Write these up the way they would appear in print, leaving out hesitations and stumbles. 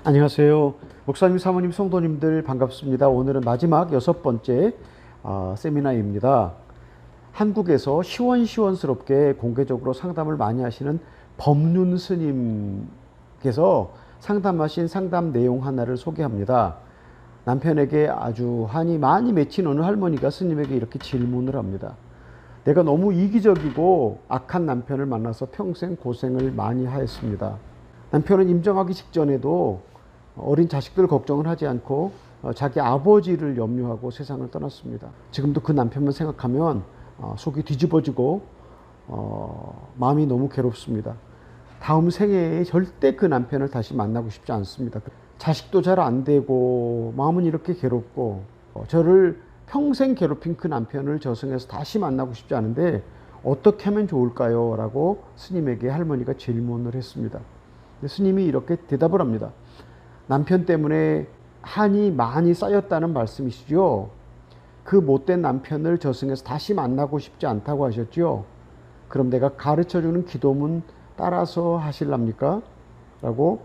안녕하세요. 목사님, 사모님, 성도님들 반갑습니다. 오늘은 마지막 6번째 세미나입니다. 한국에서 시원시원스럽게 공개적으로 상담을 많이 하시는 법륜 스님께서 상담하신 상담 내용 하나를 소개합니다. 남편에게 아주 한이 많이 맺힌 어느 할머니가 스님에게 이렇게 질문을 합니다. 내가 너무 이기적이고 악한 남편을 만나서 평생 고생을 많이 하였습니다. 남편은 임정하기 직전에도 어린 자식들 걱정을 하지 않고 자기 아버지를 염려하고 세상을 떠났습니다. 지금도 그 남편만 생각하면 속이 뒤집어지고 마음이 너무 괴롭습니다. 다음 생애에 절대 그 남편을 다시 만나고 싶지 않습니다. 자식도 잘 안 되고 마음은 이렇게 괴롭고 저를 평생 괴롭힌 그 남편을 저승에서 다시 만나고 싶지 않은데 어떻게 하면 좋을까요? 라고 스님에게 할머니가 질문을 했습니다. 스님이 이렇게 대답을 합니다. 남편 때문에 한이 많이 쌓였다는 말씀이시죠. 그 못된 남편을 저승에서 다시 만나고 싶지 않다고 하셨죠. 그럼 내가 가르쳐주는 기도문 따라서 하실랍니까? 라고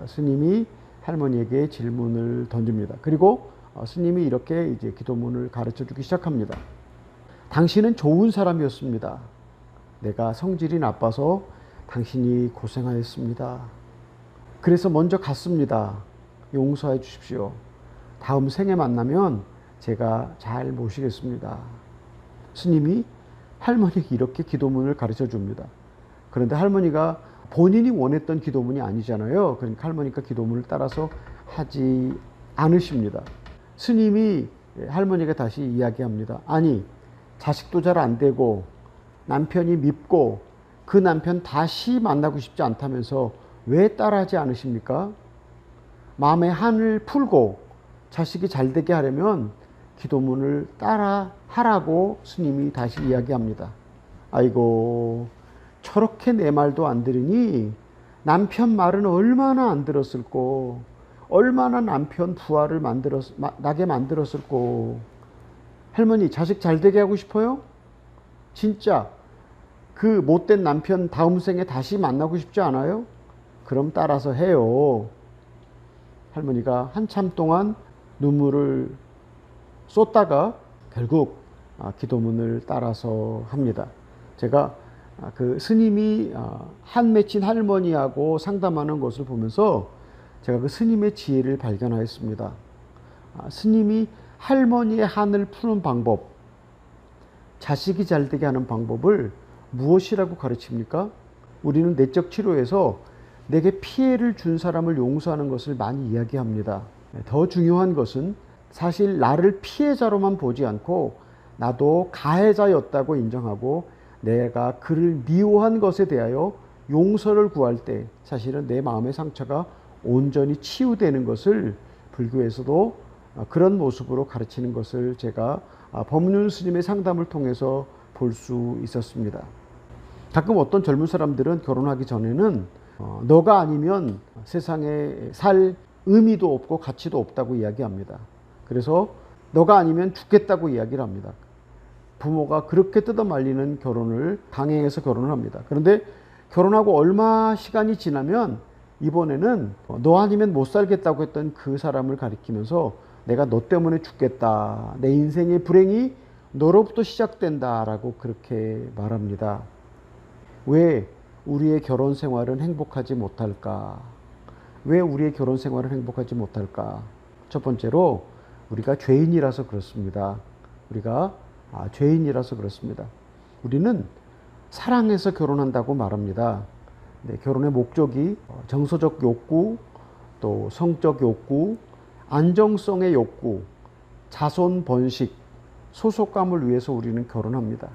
스님이 할머니에게 질문을 던집니다. 그리고 스님이 이렇게 이제 기도문을 가르쳐주기 시작합니다. 당신은 좋은 사람이었습니다. 내가 성질이 나빠서 당신이 고생하였습니다. 그래서 먼저 갔습니다. 용서해 주십시오. 다음 생에 만나면 제가 잘 모시겠습니다. 스님이 할머니에게 이렇게 기도문을 가르쳐 줍니다. 그런데 할머니가 본인이 원했던 기도문이 아니잖아요. 그러니까 할머니가 기도문을 따라서 하지 않으십니다. 스님이 할머니가 다시 이야기합니다. 아니, 자식도 잘 안 되고 남편이 밉고 그 남편 다시 만나고 싶지 않다면서 왜 따라하지 않으십니까? 마음의 한을 풀고 자식이 잘 되게 하려면 기도문을 따라 하라고 스님이 다시 이야기합니다. 아이고, 저렇게 내 말도 안 들으니 남편 말은 얼마나 안 들었을꼬. 얼마나 남편 부하를 나게 만들었을꼬. 할머니, 자식 잘 되게 하고 싶어요? 진짜 그 못된 남편 다음 생에 다시 만나고 싶지 않아요? 그럼 따라서 해요. 할머니가 한참 동안 눈물을 쏟다가 결국 기도문을 따라서 합니다. 제가 그 스님이 한 맺힌 할머니하고 상담하는 것을 보면서 제가 그 스님의 지혜를 발견하였습니다. 스님이 할머니의 한을 푸는 방법, 자식이 잘 되게 하는 방법을 무엇이라고 가르칩니까? 우리는 내적 치료에서 내게 피해를 준 사람을 용서하는 것을 많이 이야기합니다. 더 중요한 것은 사실 나를 피해자로만 보지 않고 나도 가해자였다고 인정하고 내가 그를 미워한 것에 대하여 용서를 구할 때 사실은 내 마음의 상처가 온전히 치유되는 것을 불교에서도 그런 모습으로 가르치는 것을 제가 법륜 스님의 상담을 통해서 볼 수 있었습니다. 가끔 어떤 젊은 사람들은 결혼하기 전에는 너가 아니면 세상에 살 의미도 없고 가치도 없다고 이야기합니다. 그래서 너가 아니면 죽겠다고 이야기를 합니다. 부모가 그렇게 뜯어말리는 결혼을 강행해서 결혼을 합니다. 그런데 결혼하고 얼마 시간이 지나면 이번에는 너 아니면 못 살겠다고 했던 그 사람을 가리키면서 내가 너 때문에 죽겠다. 내 인생의 불행이 너로부터 시작된다. 라고 그렇게 말합니다. 왜 우리의 결혼 생활은 행복하지 못할까? 왜 우리의 결혼 생활은 행복하지 못할까? 첫 번째로 우리가 죄인이라서 그렇습니다. 우리가 죄인이라서 그렇습니다. 우리는 사랑해서 결혼한다고 말합니다. 네, 결혼의 목적이 정서적 욕구, 또 성적 욕구, 안정성의 욕구, 자손 번식, 소속감을 위해서 우리는 결혼합니다.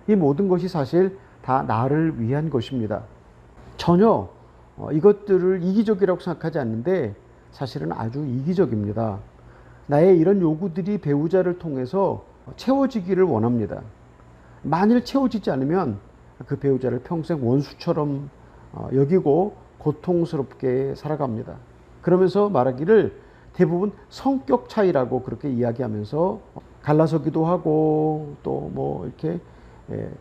이 모든 것이 사실 다 나를 위한 것입니다. 전혀 이것들을 이기적이라고 생각하지 않는데 사실은 아주 이기적입니다. 나의 이런 요구들이 배우자를 통해서 채워지기를 원합니다. 만일 채워지지 않으면 그 배우자를 평생 원수처럼 여기고 고통스럽게 살아갑니다. 그러면서 말하기를 대부분 성격 차이라고 그렇게 이야기하면서 갈라서기도 하고 또 뭐 이렇게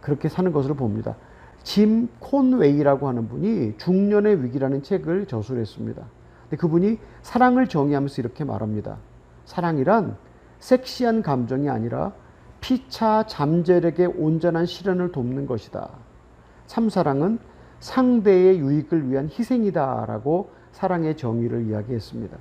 그렇게 사는 것을 봅니다. 짐 콘웨이라고 하는 분이 중년의 위기라는 책을 저술했습니다. 근데 그분이 사랑을 정의하면서 이렇게 말합니다. 사랑이란 섹시한 감정이 아니라 피차 잠재력의 온전한 실현을 돕는 것이다. 참사랑은 상대의 유익을 위한 희생이다 라고 사랑의 정의를 이야기했습니다.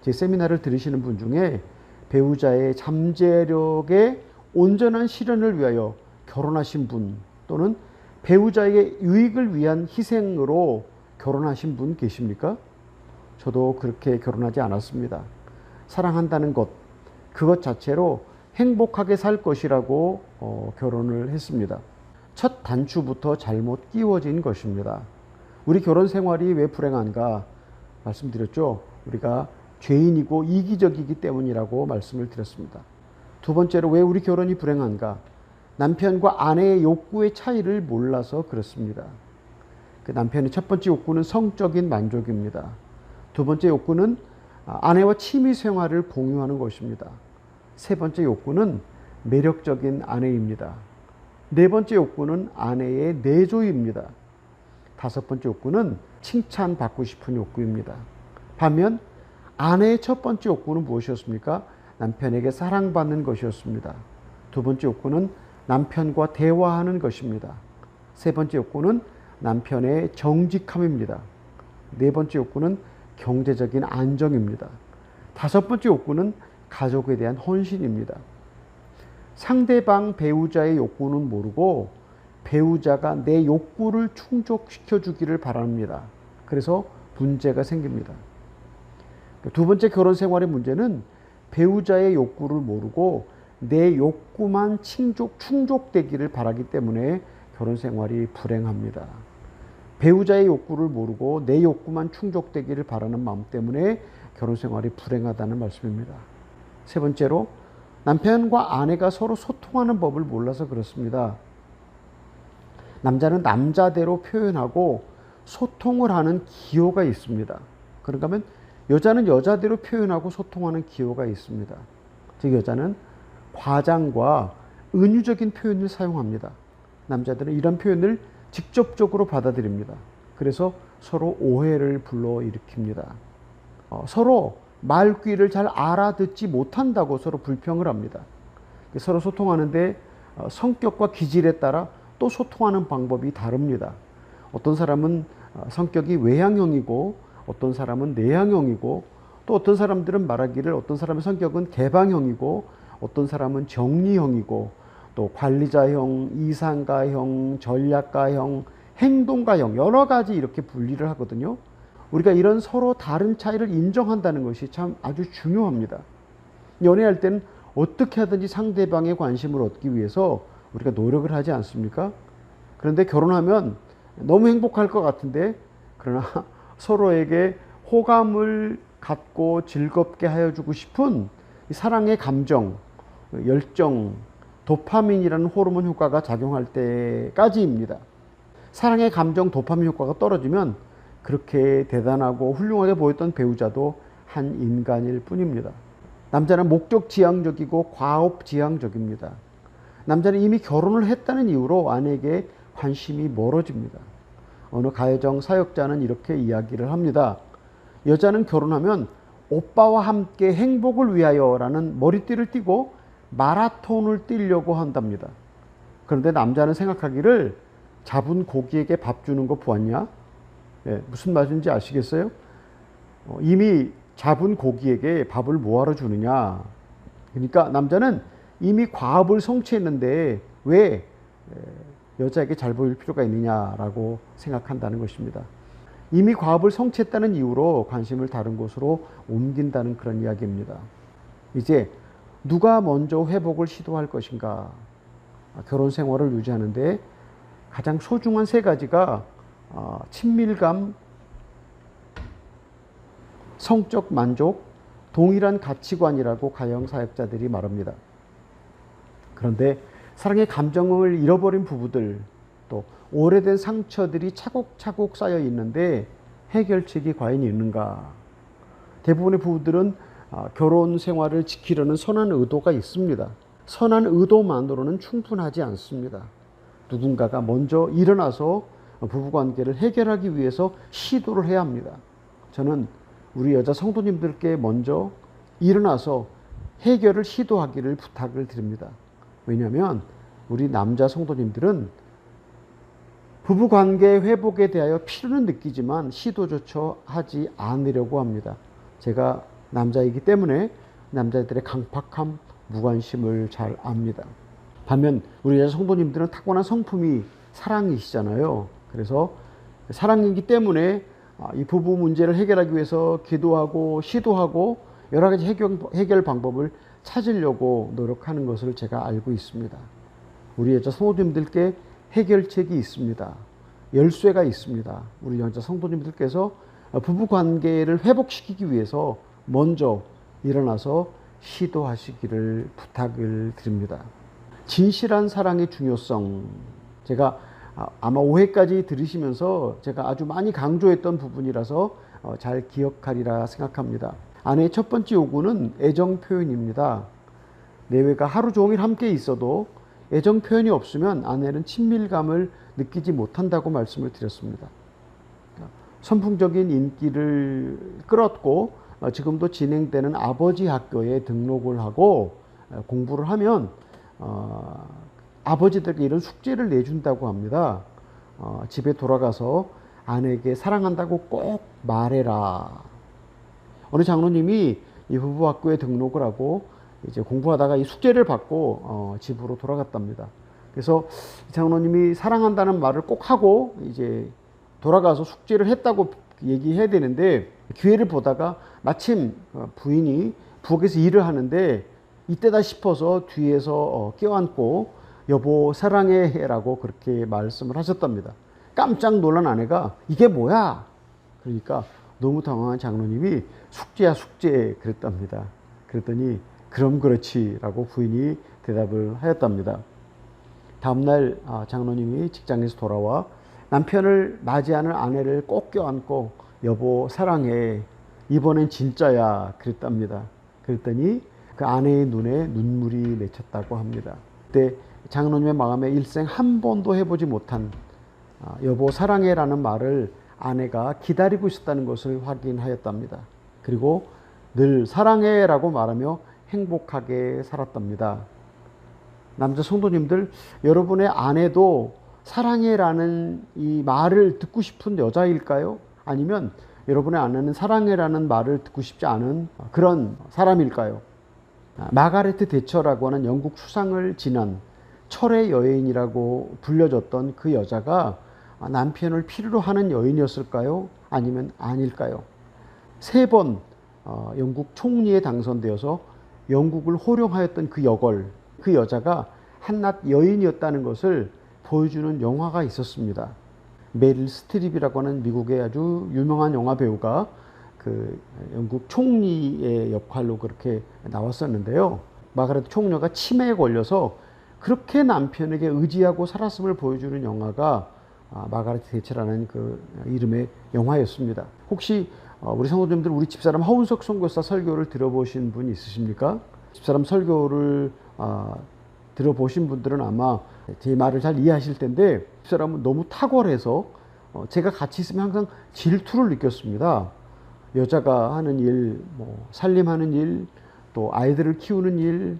제 세미나를 들으시는 분 중에 배우자의 잠재력의 온전한 실현을 위하여 결혼하신 분 또는 배우자의 유익을 위한 희생으로 결혼하신 분 계십니까? 저도 그렇게 결혼하지 않았습니다. 사랑한다는 것, 그것 자체로 행복하게 살 것이라고 결혼을 했습니다. 첫 단추부터 잘못 끼워진 것입니다. 우리 결혼 생활이 왜 불행한가 말씀드렸죠. 우리가 죄인이고 이기적이기 때문이라고 말씀을 드렸습니다. 두 번째로 왜 우리 결혼이 불행한가? 남편과 아내의 욕구의 차이를 몰라서 그렇습니다. 그 남편의 첫 번째 욕구는 성적인 만족입니다. 두 번째 욕구는 아내와 취미 생활을 공유하는 것입니다. 세 번째 욕구는 매력적인 아내입니다. 네 번째 욕구는 아내의 내조입니다. 다섯 번째 욕구는 칭찬받고 싶은 욕구입니다. 반면 아내의 첫 번째 욕구는 무엇이었습니까? 남편에게 사랑받는 것이었습니다. 두 번째 욕구는 남편과 대화하는 것입니다. 세 번째 욕구는 남편의 정직함입니다. 네 번째 욕구는 경제적인 안정입니다. 다섯 번째 욕구는 가족에 대한 헌신입니다. 상대방 배우자의 욕구는 모르고 배우자가 내 욕구를 충족시켜 주기를 바랍니다. 그래서 문제가 생깁니다. 두 번째 결혼 생활의 문제는 배우자의 욕구를 모르고 내 욕구만 충족되기를 바라기 때문에 결혼 생활이 불행합니다. 배우자의 욕구를 모르고 내 욕구만 충족되기를 바라는 마음 때문에 결혼 생활이 불행하다는 말씀입니다. 세 번째로 남편과 아내가 서로 소통하는 법을 몰라서 그렇습니다. 남자는 남자대로 표현하고 소통을 하는 기호가 있습니다. 그런가 하면 여자는 여자대로 표현하고 소통하는 기호가 있습니다. 즉 여자는 과장과 은유적인 표현을 사용합니다. 남자들은 이런 표현을 직접적으로 받아들입니다. 그래서 서로 오해를 불러일으킵니다. 서로 말귀를 잘 알아듣지 못한다고 서로 불평을 합니다. 서로 소통하는데 성격과 기질에 따라 또 소통하는 방법이 다릅니다. 어떤 사람은 성격이 외향형이고 어떤 사람은 내향형이고 또 어떤 사람들은 말하기를 어떤 사람의 성격은 개방형이고 어떤 사람은 정리형이고 또 관리자형, 이상가형, 전략가형, 행동가형 여러 가지 이렇게 분리를 하거든요. 우리가 이런 서로 다른 차이를 인정한다는 것이 참 아주 중요합니다. 연애할 때는 어떻게 하든지 상대방의 관심을 얻기 위해서 우리가 노력을 하지 않습니까? 그런데 결혼하면 너무 행복할 것 같은데 그러나 서로에게 호감을 갖고 즐겁게 하여 주고 싶은 사랑의 감정, 열정, 도파민이라는 호르몬 효과가 작용할 때까지입니다. 사랑의 감정, 도파민 효과가 떨어지면 그렇게 대단하고 훌륭하게 보였던 배우자도 한 인간일 뿐입니다. 남자는 목적지향적이고 과업지향적입니다. 남자는 이미 결혼을 했다는 이유로 아내에게 관심이 멀어집니다. 어느 가해정 사역자는 이렇게 이야기를 합니다. 여자는 결혼하면 오빠와 함께 행복을 위하여 라는 머리띠를 띠고 마라톤을 뛰려고 한답니다. 그런데 남자는 생각하기를 잡은 고기에게 밥 주는 거 보았냐? 무슨 말인지 아시겠어요? 이미 잡은 고기에게 밥을 뭐하러 주느냐? 그러니까 남자는 이미 과업을 성취했는데 왜 여자에게 잘 보일 필요가 있느냐라고 생각한다는 것입니다. 이미 과업을 성취했다는 이유로 관심을 다른 곳으로 옮긴다는 그런 이야기입니다. 이제 누가 먼저 회복을 시도할 것인가? 결혼 생활을 유지하는데 가장 소중한 세 가지가 친밀감, 성적 만족, 동일한 가치관이라고 가형 사역자들이 말합니다. 그런데 사랑의 감정을 잃어버린 부부들, 또 오래된 상처들이 차곡차곡 쌓여 있는데 해결책이 과연 있는가? 대부분의 부부들은 결혼 생활을 지키려는 선한 의도가 있습니다. 선한 의도만으로는 충분하지 않습니다. 누군가가 먼저 일어나서 부부관계를 해결하기 위해서 시도를 해야 합니다. 저는 우리 여자 성도님들께 먼저 일어나서 해결을 시도하기를 부탁을 드립니다. 왜냐하면 우리 남자 성도님들은 부부관계 회복에 대하여 필요는 느끼지만 시도조차 하지 않으려고 합니다. 제가 남자이기 때문에 남자들의 강팍함, 무관심을 잘 압니다. 반면 우리 여자 성도님들은 타고난 성품이 사랑이시잖아요. 그래서 사랑이기 때문에 이 부부 문제를 해결하기 위해서 기도하고 시도하고 여러 가지 해결 방법을 찾으려고 노력하는 것을 제가 알고 있습니다. 우리 여자 성도님들께 해결책이 있습니다. 열쇠가 있습니다. 우리 여자 성도님들께서 부부 관계를 회복시키기 위해서 먼저 일어나서 시도하시기를 부탁을 드립니다. 진실한 사랑의 중요성. 제가 아마 5회까지 들으시면서 제가 아주 많이 강조했던 부분이라서 잘 기억하리라 생각합니다. 아내의 첫 번째 요구는 애정 표현입니다. 내외가 하루 종일 함께 있어도 애정 표현이 없으면 아내는 친밀감을 느끼지 못한다고 말씀을 드렸습니다. 선풍적인 인기를 끌었고 지금도 진행되는 아버지 학교에 등록을 하고 공부를 하면 아버지들에게 이런 숙제를 내준다고 합니다. 집에 돌아가서 아내에게 사랑한다고 꼭 말해라. 어느 장로님이 이 부부학교에 등록을 하고 이제 공부하다가 이 숙제를 받고 집으로 돌아갔답니다. 그래서 장로님이 사랑한다는 말을 꼭 하고 이제 돌아가서 숙제를 했다고 얘기해야 되는데 기회를 보다가 마침 부인이 부엌에서 일을 하는데 이때다 싶어서 뒤에서 껴안고 여보 사랑해 라고 그렇게 말씀을 하셨답니다. 깜짝 놀란 아내가 이게 뭐야? 그러니까 너무 당황한 장로님이 숙제야 숙제 그랬답니다. 그랬더니 그럼 그렇지 라고 부인이 대답을 하였답니다. 다음날 장로님이 직장에서 돌아와 남편을 맞이하는 아내를 꼭 껴안고 여보 사랑해 이번엔 진짜야 그랬답니다. 그랬더니 그 아내의 눈에 눈물이 맺혔다고 합니다. 그때 장로님의 마음에 일생 한 번도 해보지 못한 여보 사랑해 라는 말을 아내가 기다리고 있었다는 것을 확인하였답니다. 그리고 늘 사랑해 라고 말하며 행복하게 살았답니다. 남자 성도님들, 여러분의 아내도 사랑해 라는 이 말을 듣고 싶은 여자일까요? 아니면 여러분의 아내는 사랑해 라는 말을 듣고 싶지 않은 그런 사람일까요? 마가레트 대처라고 하는 영국 수상을 지난 철의 여인이라고 불려졌던 그 여자가 남편을 필요로 하는 여인이었을까요? 아니면 아닐까요? 3번 영국 총리에 당선되어서 영국을 호령하였던 그 여걸, 그 여자가 한낱 여인이었다는 것을 보여주는 영화가 있었습니다. 메릴 스트립이라고 하는 미국의 아주 유명한 영화 배우가 그 영국 총리의 역할로 그렇게 나왔었는데요. 마가렛 총녀가 치매에 걸려서 그렇게 남편에게 의지하고 살았음을 보여주는 영화가 마가렛 대처라는 그 이름의 영화였습니다. 혹시 우리 성도님들 우리 집사람 허운석 선교사 설교를 들어보신 분 있으십니까? 집사람 설교를 들어보신 분들은 아마 제 말을 잘 이해하실 텐데 집사람은 너무 탁월해서 제가 같이 있으면 항상 질투를 느꼈습니다. 여자가 하는 일, 살림하는 일, 또 아이들을 키우는 일,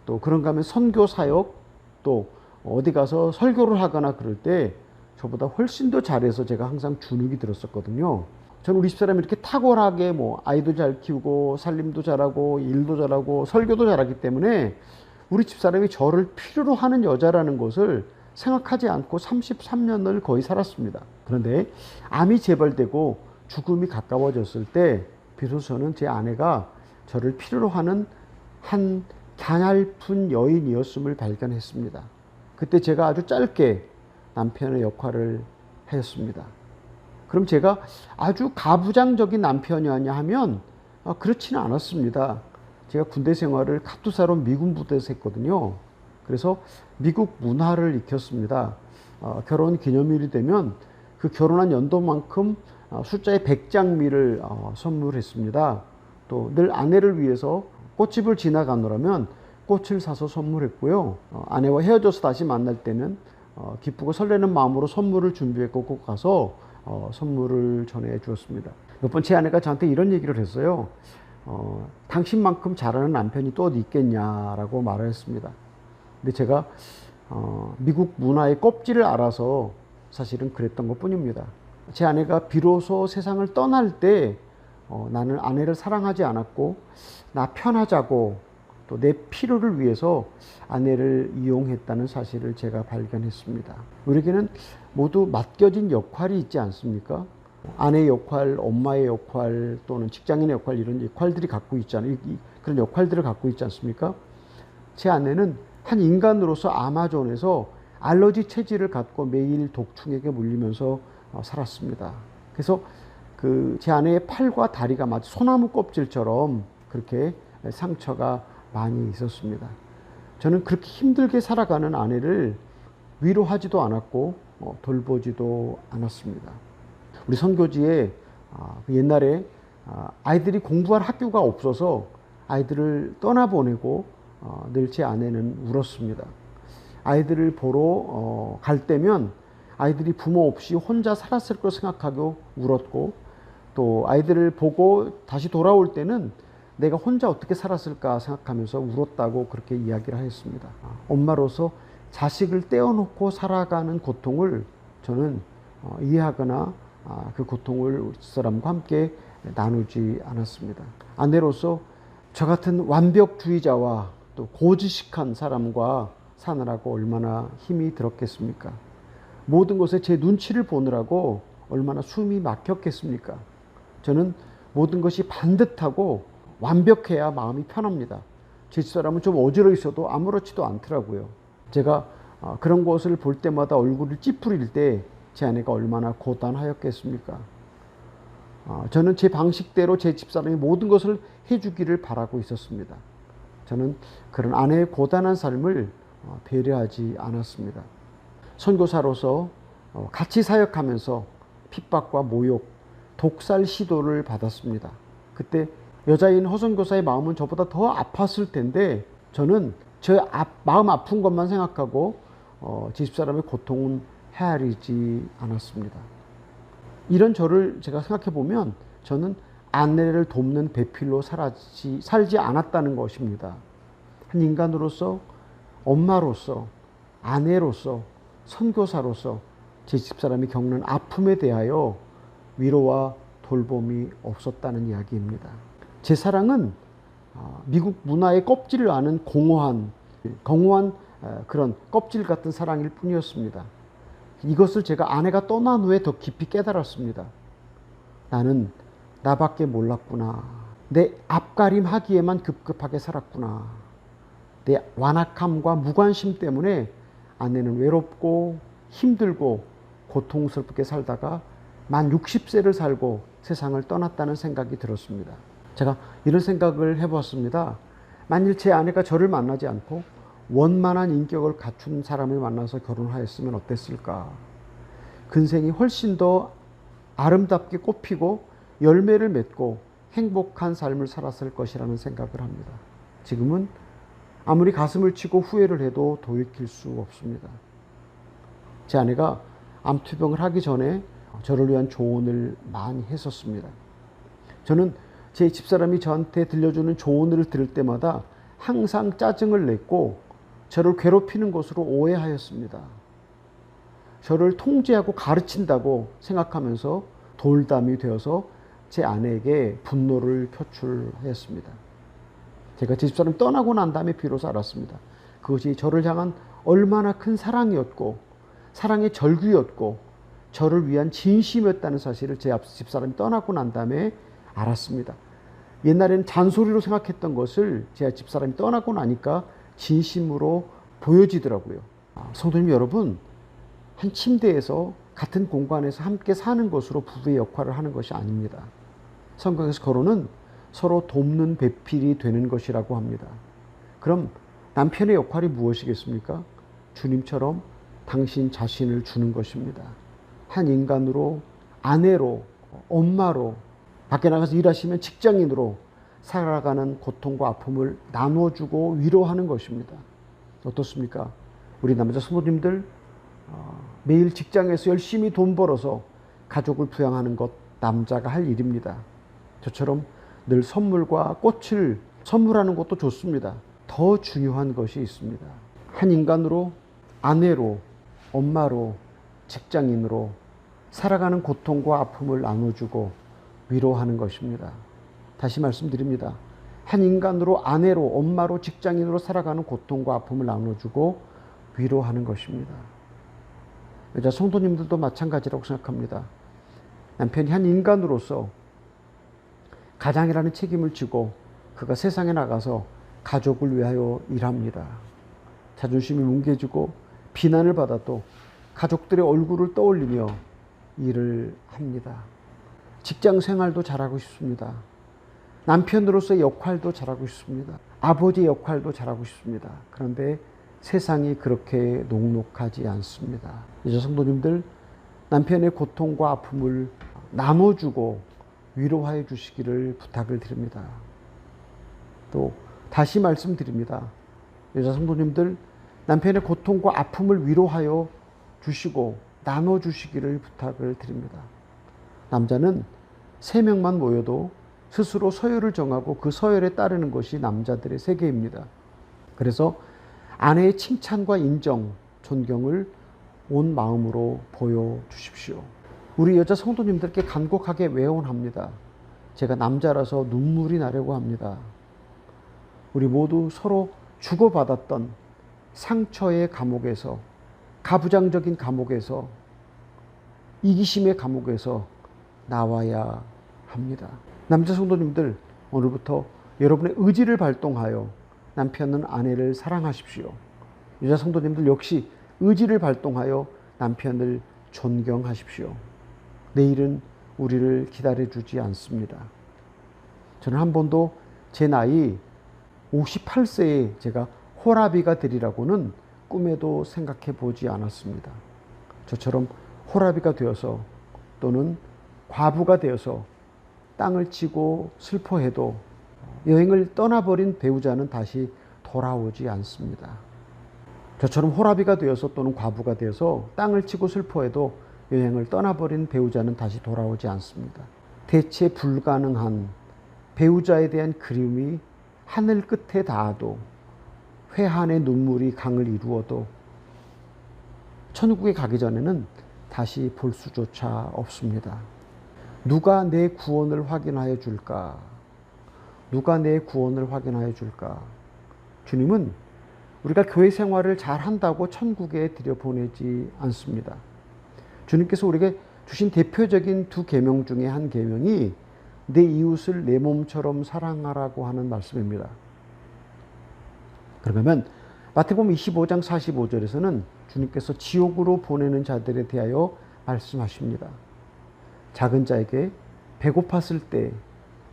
또 그런가 하면 선교 사역, 또 어디 가서 설교를 하거나 그럴 때 저보다 훨씬 더 잘해서 제가 항상 주눅이 들었었거든요. 저는 우리 집사람이 이렇게 탁월하게 아이도 잘 키우고 살림도 잘하고 일도 잘하고 설교도 잘하기 때문에 우리 집사람이 저를 필요로 하는 여자라는 것을 생각하지 않고 33년을 거의 살았습니다. 그런데 암이 재발되고 죽음이 가까워졌을 때 비로소 저는 제 아내가 저를 필요로 하는 한 가냘픈 여인이었음을 발견했습니다. 그때 제가 아주 짧게 남편의 역할을 하였습니다. 그럼 제가 아주 가부장적인 남편이었냐 하면 그렇지는 않았습니다. 제가 군대 생활을 카투사로 미군 부대에서 했거든요. 그래서 미국 문화를 익혔습니다. 결혼 기념일이 되면 그 결혼한 연도만큼 숫자의 100장미를 선물했습니다. 또 늘 아내를 위해서 꽃집을 지나가노라면 꽃을 사서 선물했고요. 아내와 헤어져서 다시 만날 때는 기쁘고 설레는 마음으로 선물을 준비했고 꼭 가서 선물을 전해 주었습니다. 몇 번 제 아내가 저한테 이런 얘기를 했어요. 당신만큼 잘하는 남편이 또 어디 있겠냐라고 말을 했습니다. 근데 제가 미국 문화의 껍질을 알아서 사실은 그랬던 것 뿐입니다. 제 아내가 비로소 세상을 떠날 때 나는 아내를 사랑하지 않았고 나 편하자고 또 내 필요를 위해서 아내를 이용했다는 사실을 제가 발견했습니다. 우리에게는 모두 맡겨진 역할이 있지 않습니까? 아내의 역할, 엄마의 역할 또는 직장인의 역할 이런 역할들이 갖고 있잖아요. 그런 역할들을 갖고 있지 않습니까? 제 아내는 한 인간으로서 아마존에서 알러지 체질을 갖고 매일 독충에게 물리면서 살았습니다. 그래서 제 아내의 팔과 다리가 마치 소나무 껍질처럼 그렇게 상처가 많이 있었습니다. 저는 그렇게 힘들게 살아가는 아내를 위로하지도 않았고 돌보지도 않았습니다. 우리 선교지에 옛날에 아이들이 공부할 학교가 없어서 아이들을 떠나보내고 늘 제 아내는 울었습니다. 아이들을 보러 갈 때면 아이들이 부모 없이 혼자 살았을 걸 생각하고 울었고 또 아이들을 보고 다시 돌아올 때는 내가 혼자 어떻게 살았을까 생각하면서 울었다고 그렇게 이야기를 하였습니다. 엄마로서 자식을 떼어놓고 살아가는 고통을 저는 이해하거나 그 고통을 사람과 함께 나누지 않았습니다. 아내로서 저 같은 완벽주의자와 또 고지식한 사람과 사느라고 얼마나 힘이 들었겠습니까? 모든 것에 제 눈치를 보느라고 얼마나 숨이 막혔겠습니까? 저는 모든 것이 반듯하고 완벽해야 마음이 편합니다. 제 집사람은 좀 어지러 있어도 아무렇지도 않더라고요. 제가 그런 것을 볼 때마다 얼굴을 찌푸릴 때 제 아내가 얼마나 고단하였겠습니까? 저는 제 방식대로 제 집사람이 모든 것을 해주기를 바라고 있었습니다. 저는 그런 아내의 고단한 삶을 배려하지 않았습니다. 선교사로서 같이 사역하면서 픽박과 모욕, 독살 시도를 받았습니다. 그때 여자인 허선교사의 마음은 저보다 더 아팠을 텐데 저는 마음 아픈 것만 생각하고 제 집사람의 고통은 헤아리지 않았습니다. 이런 저를 제가 생각해 보면 저는 아내를 돕는 배필로 살지 않았다는 것입니다. 한 인간으로서, 엄마로서, 아내로서, 선교사로서 제 집사람이 겪는 아픔에 대하여 위로와 돌봄이 없었다는 이야기입니다. 제 사랑은 미국 문화의 껍질을 아는 공허한 그런 껍질 같은 사랑일 뿐이었습니다. 이것을 제가 아내가 떠난 후에 더 깊이 깨달았습니다. 나는 나밖에 몰랐구나. 내 앞가림하기에만 급급하게 살았구나. 내 완악함과 무관심 때문에 아내는 외롭고 힘들고 고통스럽게 살다가 만 60세를 살고 세상을 떠났다는 생각이 들었습니다. 제가 이런 생각을 해보았습니다. 만일 제 아내가 저를 만나지 않고 원만한 인격을 갖춘 사람을 만나서 결혼하였으면 어땠을까? 근생이 훨씬 더 아름답게 꽃피고 열매를 맺고 행복한 삶을 살았을 것이라는 생각을 합니다. 지금은 아무리 가슴을 치고 후회를 해도 돌이킬 수 없습니다. 제 아내가 암투병을 하기 전에 저를 위한 조언을 많이 했었습니다. 저는 제 집사람이 저한테 들려주는 조언을 들을 때마다 항상 짜증을 냈고 저를 괴롭히는 것으로 오해하였습니다. 저를 통제하고 가르친다고 생각하면서 돌담이 되어서 제 아내에게 분노를 표출하였습니다. 제가 제 집사람 떠나고 난 다음에 비로소 알았습니다. 그것이 저를 향한 얼마나 큰 사랑이었고 사랑의 절규였고 저를 위한 진심이었다는 사실을 제 집사람이 떠나고 난 다음에 알았습니다. 옛날에는 잔소리로 생각했던 것을 제 집사람이 떠나고 나니까 진심으로 보여지더라고요. 성도님 여러분, 한 침대에서 같은 공간에서 함께 사는 것으로 부부의 역할을 하는 것이 아닙니다. 성경에서 결혼은 서로 돕는 배필이 되는 것이라고 합니다. 그럼 남편의 역할이 무엇이겠습니까? 주님처럼 당신 자신을 주는 것입니다. 한 인간으로, 아내로, 엄마로, 밖에 나가서 일하시면 직장인으로 살아가는 고통과 아픔을 나눠주고 위로하는 것입니다. 어떻습니까? 우리 남자 성도님들 매일 직장에서 열심히 돈 벌어서 가족을 부양하는 것 남자가 할 일입니다. 저처럼 늘 선물과 꽃을 선물하는 것도 좋습니다. 더 중요한 것이 있습니다. 한 인간으로, 아내로, 엄마로, 직장인으로 살아가는 고통과 아픔을 나눠주고 위로하는 것입니다. 다시 말씀드립니다. 한 인간으로, 아내로, 엄마로, 직장인으로 살아가는 고통과 아픔을 나눠주고 위로하는 것입니다. 여자 성도님들도 마찬가지라고 생각합니다. 남편이 한 인간으로서 가장이라는 책임을 지고 그가 세상에 나가서 가족을 위하여 일합니다. 자존심이 뭉개지고 비난을 받아도 가족들의 얼굴을 떠올리며 일을 합니다. 직장 생활도 잘하고 싶습니다. 남편으로서의 역할도 잘하고 싶습니다. 아버지의 역할도 잘하고 싶습니다. 그런데 세상이 그렇게 녹록하지 않습니다. 이제 성도님들, 남편의 고통과 아픔을 나눠주고 위로하여 주시기를 부탁을 드립니다. 또 다시 말씀드립니다. 여자 성도님들, 남편의 고통과 아픔을 위로하여 주시고 나눠주시기를 부탁을 드립니다. 남자는 3명만 모여도 스스로 서열을 정하고 그 서열에 따르는 것이 남자들의 세계입니다. 그래서 아내의 칭찬과 인정, 존경을 온 마음으로 보여주십시오. 우리 여자 성도님들께 간곡하게 외원합니다. 제가 남자라서 눈물이 나려고 합니다. 우리 모두 서로 주고받았던 상처의 감옥에서, 가부장적인 감옥에서, 이기심의 감옥에서 나와야 합니다. 남자 성도님들, 오늘부터 여러분의 의지를 발동하여 남편은 아내를 사랑하십시오. 여자 성도님들 역시 의지를 발동하여 남편을 존경하십시오. 내일은 우리를 기다려주지 않습니다. 저는 한 번도 제 나이 58세에 제가 호라비가 되리라고는 꿈에도 생각해 보지 않았습니다. 저처럼 호라비가 되어서 또는 과부가 되어서 땅을 치고 슬퍼해도 여행을 떠나버린 배우자는 다시 돌아오지 않습니다. 저처럼 호라비가 되어서 또는 과부가 되어서 땅을 치고 슬퍼해도 여행을 떠나버린 배우자는 다시 돌아오지 않습니다. 대체 불가능한 배우자에 대한 그리움이 하늘 끝에 닿아도, 회한의 눈물이 강을 이루어도 천국에 가기 전에는 다시 볼 수조차 없습니다. 누가 내 구원을 확인하여 줄까? 누가 내 구원을 확인하여 줄까? 주님은 우리가 교회 생활을 잘 한다고 천국에 들여보내지 않습니다. 주님께서 우리에게 주신 대표적인 2계명 중에 한 계명이 내 이웃을 내 몸처럼 사랑하라고 하는 말씀입니다. 그러면 마태복음 25장 45절에서는 주님께서 지옥으로 보내는 자들에 대하여 말씀하십니다. 작은 자에게 배고팠을 때,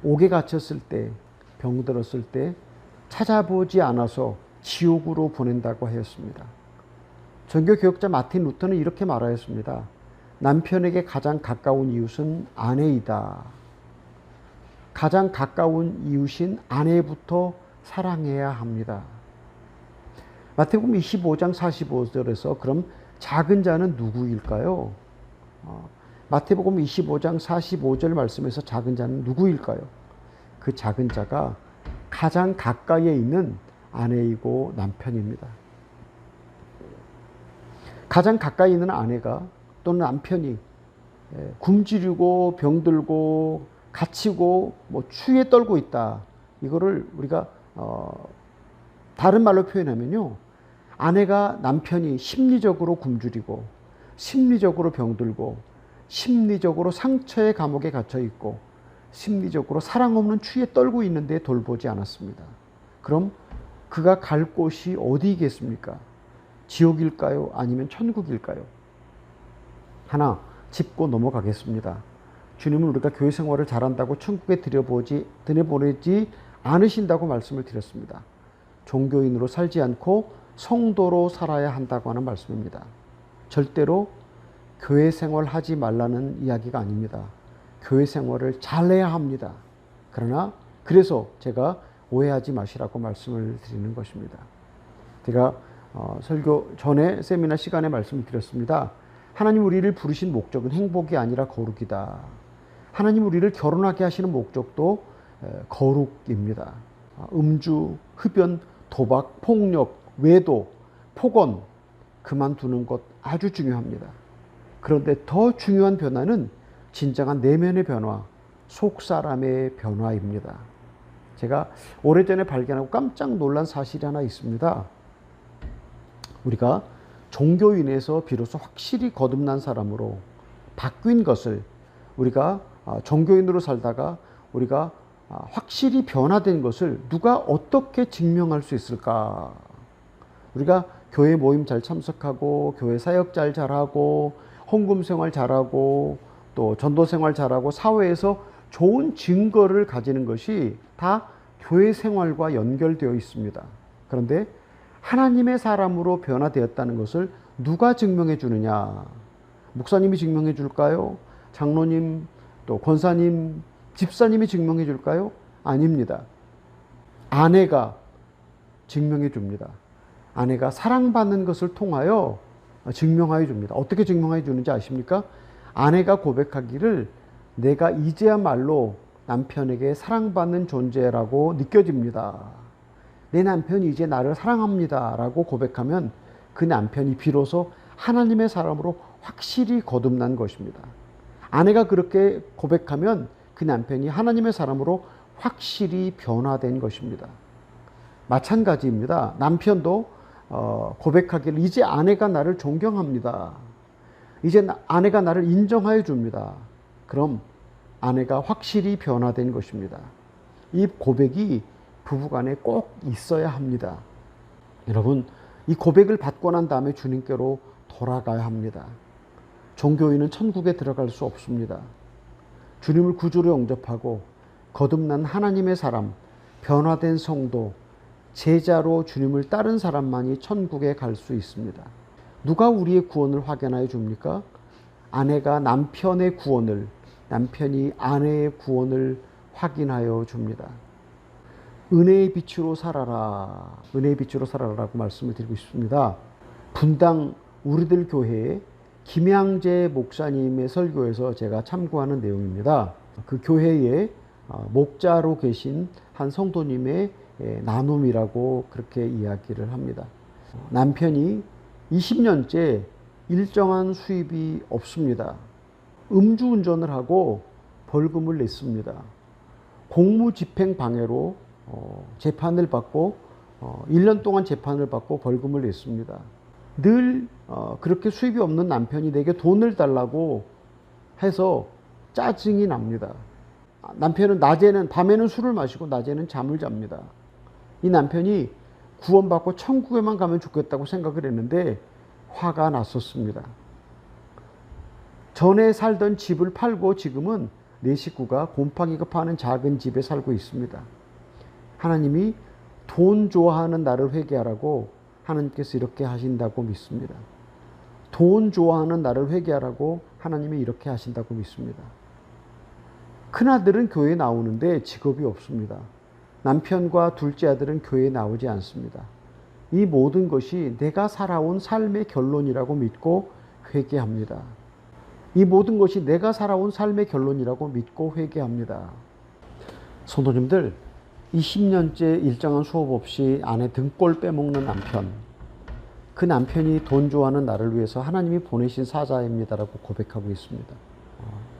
옥에 갇혔을 때, 병들었을 때 찾아보지 않아서 지옥으로 보낸다고 하였습니다. 종교개혁자 마틴 루터는 이렇게 말하였습니다. 남편에게 가장 가까운 이웃은 아내이다. 가장 가까운 이웃인 아내부터 사랑해야 합니다. 마태복음 25장 45절에서 그럼 작은 자는 누구일까요? 마태복음 25장 45절 말씀에서 작은 자는 누구일까요? 그 작은 자가 가장 가까이에 있는 아내이고 남편입니다. 가장 가까이 있는 아내가 또는 남편이 굶주리고 병들고 갇히고 추위에 떨고 있다. 이거를 우리가 다른 말로 표현하면요. 아내가 남편이 심리적으로 굶주리고 심리적으로 병들고 심리적으로 상처의 감옥에 갇혀 있고 심리적으로 사랑 없는 추위에 떨고 있는데 돌보지 않았습니다. 그럼 그가 갈 곳이 어디겠습니까? 지옥일까요? 아니면 천국일까요? 하나 짚고 넘어가겠습니다. 주님은 우리가 교회 생활을 잘한다고 천국에 들여보내지 않으신다고 말씀을 드렸습니다. 종교인으로 살지 않고 성도로 살아야 한다고 하는 말씀입니다. 절대로 교회 생활하지 말라는 이야기가 아닙니다. 교회 생활을 잘해야 합니다. 그러나 그래서 제가 오해하지 마시라고 말씀을 드리는 것입니다. 제가 설교 전에 세미나 시간에 말씀을 드렸습니다. 하나님 우리를 부르신 목적은 행복이 아니라 거룩이다. 하나님 우리를 결혼하게 하시는 목적도 거룩입니다. 음주, 흡연, 도박, 폭력, 외도, 폭언 그만두는 것 아주 중요합니다. 그런데 더 중요한 변화는 진정한 내면의 변화, 속 사람의 변화입니다. 제가 오래전에 발견하고 깜짝 놀란 사실이 하나 있습니다. 우리가 종교인에서 비로소 확실히 거듭난 사람으로 바뀐 것을 우리가 종교인으로 살다가 우리가 확실히 변화된 것을 누가 어떻게 증명할 수 있을까? 우리가 교회 모임 잘 참석하고 교회 사역 잘하고 헌금 생활 잘하고 또 전도 생활 잘하고 사회에서 좋은 증거를 가지는 것이 다 교회 생활과 연결되어 있습니다. 그런데 하나님의 사람으로 변화되었다는 것을 누가 증명해 주느냐? 목사님이 증명해 줄까요? 장로님, 또 권사님, 집사님이 증명해 줄까요? 아닙니다. 아내가 증명해 줍니다. 아내가 사랑받는 것을 통하여 증명하여 줍니다. 어떻게 증명하여 주는지 아십니까? 아내가 고백하기를 내가 이제야말로 남편에게 사랑받는 존재라고 느껴집니다. 내 남편이 이제 나를 사랑합니다 라고 고백하면 그 남편이 비로소 하나님의 사람으로 확실히 거듭난 것입니다. 아내가 그렇게 고백하면 그 남편이 하나님의 사람으로 확실히 변화된 것입니다. 마찬가지입니다. 남편도 고백하기를 이제 아내가 나를 존경합니다. 이제 아내가 나를 인정하여 줍니다. 그럼 아내가 확실히 변화된 것입니다. 이 고백이 부부간에 꼭 있어야 합니다. 여러분, 이 고백을 받고 난 다음에 주님께로 돌아가야 합니다. 종교인은 천국에 들어갈 수 없습니다. 주님을 구주로 영접하고 거듭난 하나님의 사람, 변화된 성도, 제자로 주님을 따른 사람만이 천국에 갈 수 있습니다. 누가 우리의 구원을 확인하여 줍니까? 아내가 남편의 구원을, 남편이 아내의 구원을 확인하여 줍니다. 은혜의 빛으로 살아라. 은혜의 빛으로 살아라라고 말씀을 드리고 싶습니다. 분당 우리들 교회에 김양재 목사님의 설교에서 제가 참고하는 내용입니다. 그 교회에 목자로 계신 한 성도님의 나눔이라고 그렇게 이야기를 합니다. 남편이 20년째 일정한 수입이 없습니다. 음주운전을 하고 벌금을 냈습니다. 공무집행 방해로 재판을 받고 1년 동안 재판을 받고 벌금을 냈습니다. 늘 그렇게 수입이 없는 남편이 내게 돈을 달라고 해서 짜증이 납니다. 남편은 밤에는 술을 마시고 낮에는 잠을 잡니다. 이 남편이 구원받고 천국에만 가면 좋겠다고 생각을 했는데 화가 났었습니다. 전에 살던 집을 팔고 지금은 내 식구가 곰팡이가 파는 작은 집에 살고 있습니다. 하나님이 돈 좋아하는 나를 회개하라고 하나님께서 이렇게 하신다고 믿습니다. 돈 좋아하는 나를 회개하라고 하나님이 이렇게 하신다고 믿습니다. 큰아들은 교회에 나오는데 직업이 없습니다. 남편과 둘째 아들은 교회에 나오지 않습니다. 이 모든 것이 내가 살아온 삶의 결론이라고 믿고 회개합니다. 이 모든 것이 내가 살아온 삶의 결론이라고 믿고 회개합니다. 성도님들, 20년째 일정한 수업 없이 아내 등골 빼먹는 남편, 그 남편이 돈 좋아하는 나를 위해서 하나님이 보내신 사자입니다라고 고백하고 있습니다.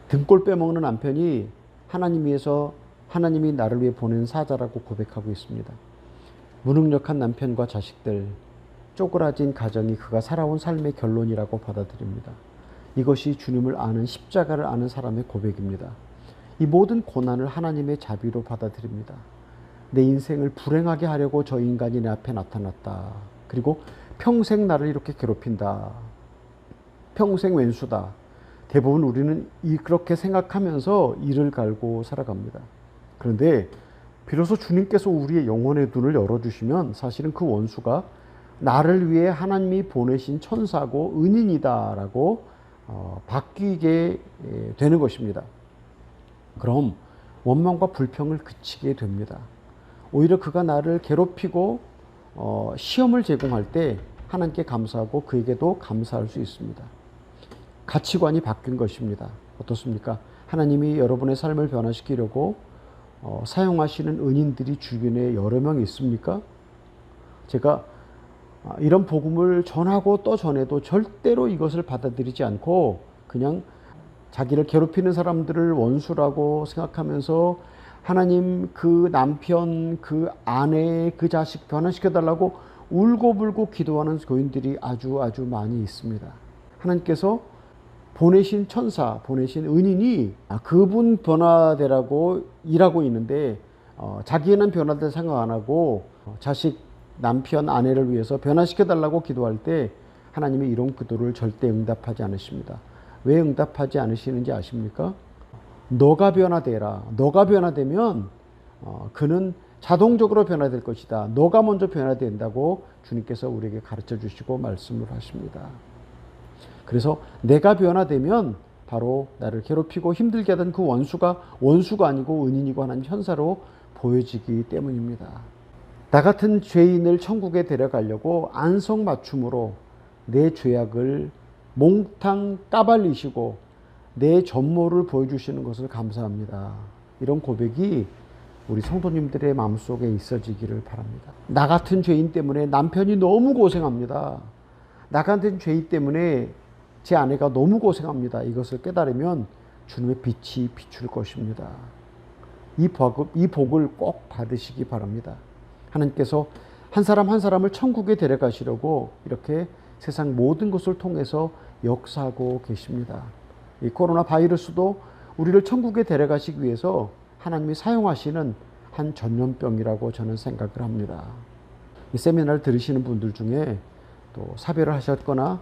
등골 빼먹는 남편이 하나님이 나를 위해 보낸 사자라고 고백하고 있습니다. 무능력한 남편과 자식들, 쪼그라진 가정이 그가 살아온 삶의 결론이라고 받아들입니다. 이것이 주님을 아는, 십자가를 아는 사람의 고백입니다. 이 모든 고난을 하나님의 자비로 받아들입니다. 내 인생을 불행하게 하려고 저 인간이 내 앞에 나타났다. 그리고 평생 나를 이렇게 괴롭힌다. 평생 왼수다. 대부분 우리는 그렇게 생각하면서 이를 갈고 살아갑니다. 그런데 비로소 주님께서 우리의 영혼의 눈을 열어주시면 사실은 그 원수가 나를 위해 하나님이 보내신 천사고 은인이다라고 바뀌게 되는 것입니다. 그럼 원망과 불평을 그치게 됩니다. 오히려 그가 나를 괴롭히고 시험을 제공할 때 하나님께 감사하고 그에게도 감사할 수 있습니다. 가치관이 바뀐 것입니다. 어떻습니까? 하나님이 여러분의 삶을 변화시키려고 사용하시는 은인들이 주변에 여러 명 있습니까? 제가 이런 복음을 전하고 또 전해도 절대로 이것을 받아들이지 않고 그냥 자기를 괴롭히는 사람들을 원수라고 생각하면서 하나님 그 남편, 그 아내, 그 자식 변화시켜달라고 울고불고 기도하는 교인들이 아주 많이 있습니다. 하나님께서 보내신 천사, 보내신 은인이 그분 변화되라고 일하고 있는데 자기는 변화될 생각 안 하고 자식, 남편, 아내를 위해서 변화시켜달라고 기도할 때 하나님이 이런 기도를 절대 응답하지 않으십니다. 왜 응답하지 않으시는지 아십니까? 너가 변화되라. 너가 변화되면 그는 자동적으로 변화될 것이다. 너가 먼저 변화된다고 주님께서 우리에게 가르쳐 주시고 말씀을 하십니다. 그래서 내가 변화되면 바로 나를 괴롭히고 힘들게 하던 그 원수가 아니고 은인이고 하나님 천사로 보여지기 때문입니다. 나 같은 죄인을 천국에 데려가려고 안성맞춤으로 내 죄악을 몽탕 까발리시고 내 전모를 보여주시는 것을 감사합니다. 이런 고백이 우리 성도님들의 마음속에 있어지기를 바랍니다. 나 같은 죄인 때문에 남편이 너무 고생합니다. 나 같은 죄인 때문에 제 아내가 너무 고생합니다. 이것을 깨달으면 주님의 빛이 비출 것입니다. 이 복을 꼭 받으시기 바랍니다. 하나님께서 한 사람 한 사람을 천국에 데려가시려고 이렇게 세상 모든 것을 통해서 역사하고 계십니다. 이 코로나 바이러스도 우리를 천국에 데려가시기 위해서 하나님이 사용하시는 한 전염병이라고 저는 생각을 합니다. 이 세미나를 들으시는 분들 중에 또 사별을 하셨거나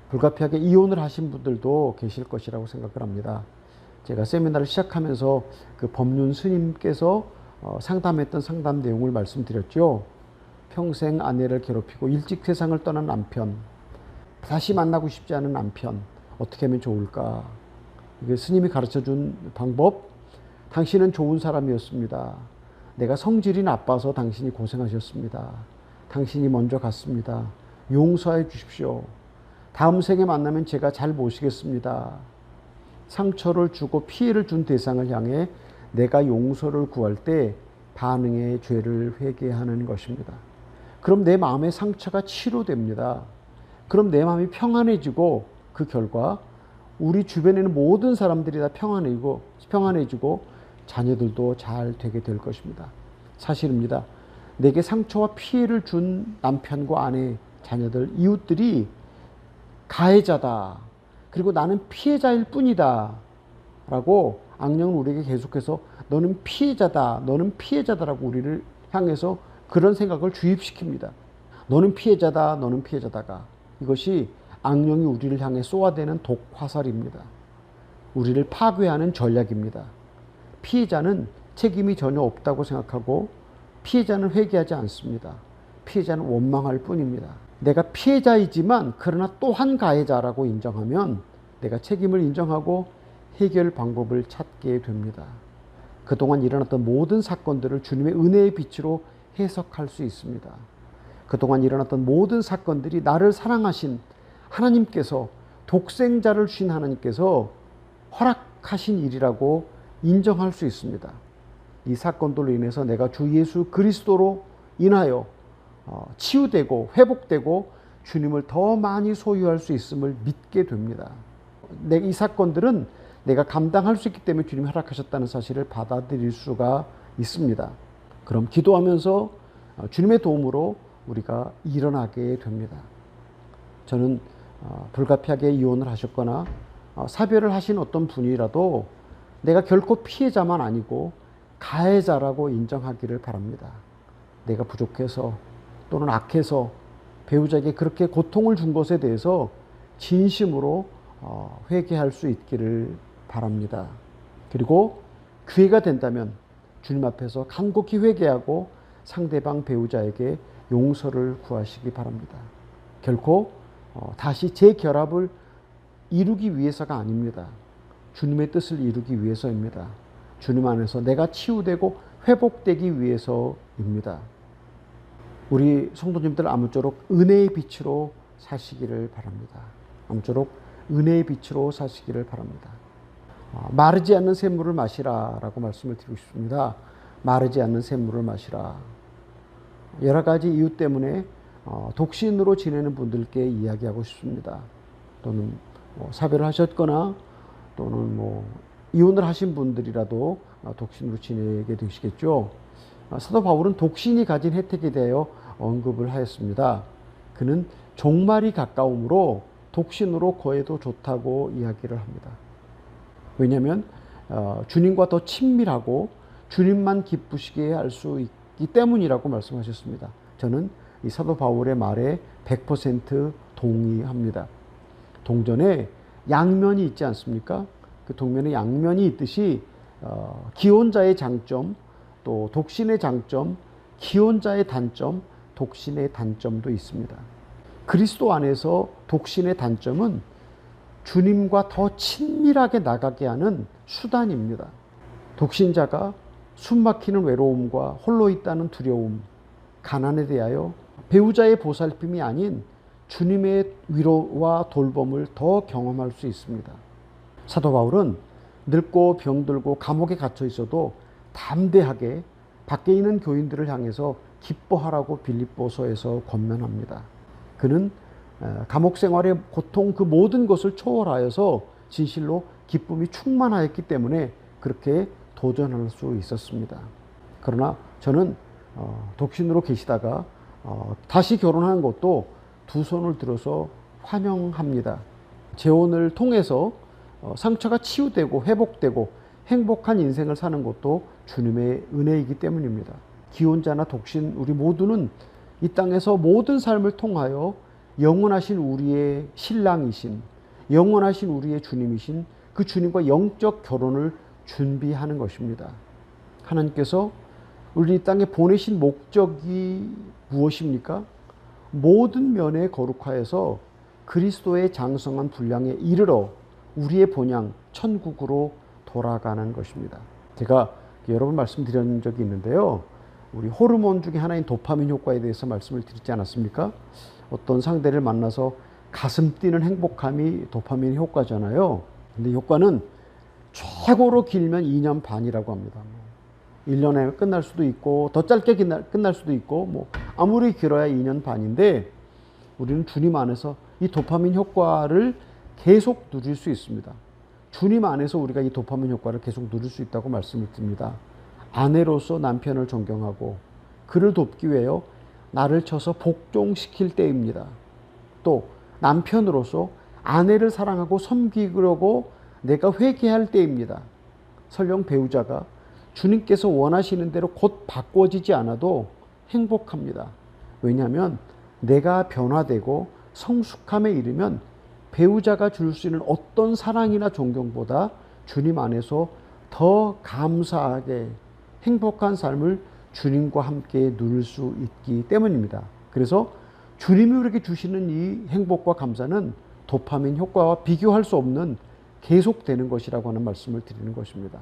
불가피하게 이혼을 하신 분들도 계실 것이라고 생각을 합니다. 제가 세미나를 시작하면서 그 법륜 스님께서 상담했던 상담 내용을 말씀드렸죠. 평생 아내를 괴롭히고 일찍 세상을 떠난 남편, 다시 만나고 싶지 않은 남편, 어떻게 하면 좋을까? 이게 스님이 가르쳐준 방법, 당신은 좋은 사람이었습니다. 내가 성질이 나빠서 당신이 고생하셨습니다. 당신이 먼저 갔습니다. 용서해 주십시오. 다음 생에 만나면 제가 잘 모시겠습니다. 상처를 주고 피해를 준 대상을 향해 내가 용서를 구할 때 반응의 죄를 회개하는 것입니다. 그럼 내 마음의 상처가 치료됩니다. 그럼 내 마음이 평안해지고 그 결과 우리 주변에 있는 모든 사람들이 다 평안해지고 자녀들도 잘 되게 될 것입니다. 사실입니다. 내게 상처와 피해를 준 남편과 아내, 자녀들, 이웃들이 가해자다. 그리고 나는 피해자일 뿐이다. 라고 악령은 우리에게 계속해서 너는 피해자다. 너는 피해자다라고 우리를 향해서 그런 생각을 주입시킵니다. 너는 피해자다. 너는 피해자다가. 이것이 악령이 우리를 향해 쏘아대는 독화살입니다. 우리를 파괴하는 전략입니다. 피해자는 책임이 전혀 없다고 생각하고 피해자는 회개하지 않습니다. 피해자는 원망할 뿐입니다. 내가 피해자이지만 그러나 또한 가해자라고 인정하면 내가 책임을 인정하고 해결 방법을 찾게 됩니다. 그동안 일어났던 모든 사건들을 주님의 은혜의 빛으로 해석할 수 있습니다. 그동안 일어났던 모든 사건들이 나를 사랑하신 하나님께서, 독생자를 주신 하나님께서 허락하신 일이라고 인정할 수 있습니다. 이 사건들로 인해서 내가 주 예수 그리스도로 인하여 치유되고 회복되고 주님을 더 많이 소유할 수 있음을 믿게 됩니다. 이 사건들은 내가 감당할 수 있기 때문에 주님이 허락하셨다는 사실을 받아들일 수가 있습니다. 그럼 기도하면서 주님의 도움으로 우리가 일어나게 됩니다. 저는 불가피하게 이혼을 하셨거나 사별을 하신 어떤 분이라도 내가 결코 피해자만 아니고 가해자라고 인정하기를 바랍니다. 내가 부족해서 또는 악해서 배우자에게 그렇게 고통을 준 것에 대해서 진심으로 회개할 수 있기를 바랍니다. 그리고 기회가 된다면 주님 앞에서 간곡히 회개하고 상대방 배우자에게 용서를 구하시기 바랍니다. 결코 다시 재결합을 이루기 위해서가 아닙니다. 주님의 뜻을 이루기 위해서입니다. 주님 안에서 내가 치유되고 회복되기 위해서입니다. 우리 성도님들 아무쪼록 은혜의 빛으로 사시기를 바랍니다. 아무쪼록 은혜의 빛으로 사시기를 바랍니다. 마르지 않는 샘물을 마시라라고 말씀을 드리고 싶습니다. 마르지 않는 샘물을 마시라. 여러 가지 이유 때문에 독신으로 지내는 분들께 이야기하고 싶습니다. 또는 사별을 하셨거나 또는 이혼을 하신 분들이라도 독신으로 지내게 되시겠죠. 사도 바울은 독신이 가진 혜택에 대하여 언급을 하였습니다. 그는 종말이 가까우므로 독신으로 거해도 좋다고 이야기를 합니다. 왜냐하면 주님과 더 친밀하고 주님만 기쁘시게 할 수 있기 때문이라고 말씀하셨습니다. 저는 이 사도 바울의 말에 100% 동의합니다. 동전에 양면이 있지 않습니까? 그 동면에 양면이 있듯이 기혼자의 장점, 또 독신의 장점, 기혼자의 단점, 독신의 단점도 있습니다. 그리스도 안에서 독신의 단점은 주님과 더 친밀하게 나가게 하는 수단입니다. 독신자가 숨막히는 외로움과 홀로 있다는 두려움, 가난에 대하여 배우자의 보살핌이 아닌 주님의 위로와 돌봄을 더 경험할 수 있습니다. 사도 바울은 늙고 병들고 감옥에 갇혀 있어도 담대하게 밖에 있는 교인들을 향해서 기뻐하라고 빌립보서에서 권면합니다. 그는 감옥 생활의 고통 그 모든 것을 초월하여서 진실로 기쁨이 충만하였기 때문에 그렇게 도전할 수 있었습니다. 그러나 저는 독신으로 계시다가 다시 결혼하는 것도 두 손을 들어서 환영합니다. 재혼을 통해서 상처가 치유되고 회복되고 행복한 인생을 사는 것도 주님의 은혜이기 때문입니다. 기혼자나 독신 우리 모두는 이 땅에서 모든 삶을 통하여 영원하신 우리의 신랑이신, 영원하신 우리의 주님이신 그 주님과 영적 결혼을 준비하는 것입니다. 하나님께서 우리 이 땅에 보내신 목적이 무엇입니까? 모든 면에 거룩하여서 그리스도의 장성한 분량에 이르러 우리의 본향 천국으로 돌아가는 것입니다. 제가 여러 번 말씀드린 적이 있는데요. 우리 호르몬 중에 하나인 도파민 효과에 대해서 말씀을 드리지 않았습니까? 어떤 상대를 만나서 가슴 뛰는 행복함이 도파민 효과잖아요. 근데 효과는 최고로 길면 2년 반이라고 합니다. 1년에 끝날 수도 있고 더 짧게 끝날 수도 있고 아무리 길어야 2년 반인데 우리는 주님 안에서 이 도파민 효과를 계속 누릴 수 있습니다. 주님 안에서 우리가 이 도파민 효과를 계속 누릴 수 있다고 말씀을 드립니다. 아내로서 남편을 존경하고 그를 돕기 위하여 나를 쳐서 복종시킬 때입니다. 또 남편으로서 아내를 사랑하고 섬기려고 내가 회개할 때입니다. 설령 배우자가 주님께서 원하시는 대로 곧 바꿔지지 않아도 행복합니다. 왜냐하면 내가 변화되고 성숙함에 이르면 배우자가 줄 수 있는 어떤 사랑이나 존경보다 주님 안에서 더 감사하게 행복한 삶을 주님과 함께 누릴 수 있기 때문입니다. 그래서 주님이 우리에게 주시는 이 행복과 감사는 도파민 효과와 비교할 수 없는 계속되는 것이라고 하는 말씀을 드리는 것입니다.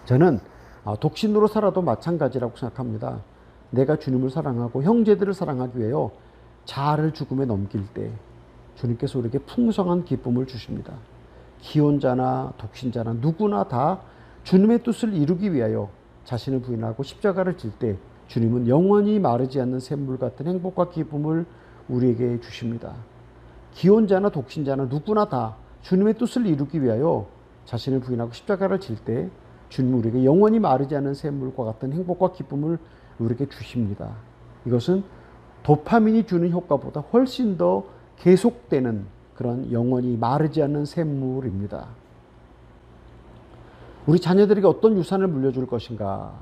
저는 독신으로 살아도 마찬가지라고 생각합니다. 내가 주님을 사랑하고 형제들을 사랑하기 위하여 자아를 죽음에 넘길 때 주님께서 우리에게 풍성한 기쁨을 주십니다. 기혼자나 독신자나 누구나 다 주님의 뜻을 이루기 위하여 자신을 부인하고 십자가를 질 때 주님은 영원히 마르지 않는 샘물 같은 행복과 기쁨을 우리에게 주십니다. 기혼자나 독신자나 누구나 다 주님의 뜻을 이루기 위하여 자신을 부인하고 십자가를 질 때 주님은 우리에게 영원히 마르지 않는 샘물과 같은 행복과 기쁨을 우리에게 주십니다. 이것은 도파민이 주는 효과보다 훨씬 더 계속되는 그런 영원히 마르지 않는 샘물입니다. 우리 자녀들에게 어떤 유산을 물려줄 것인가?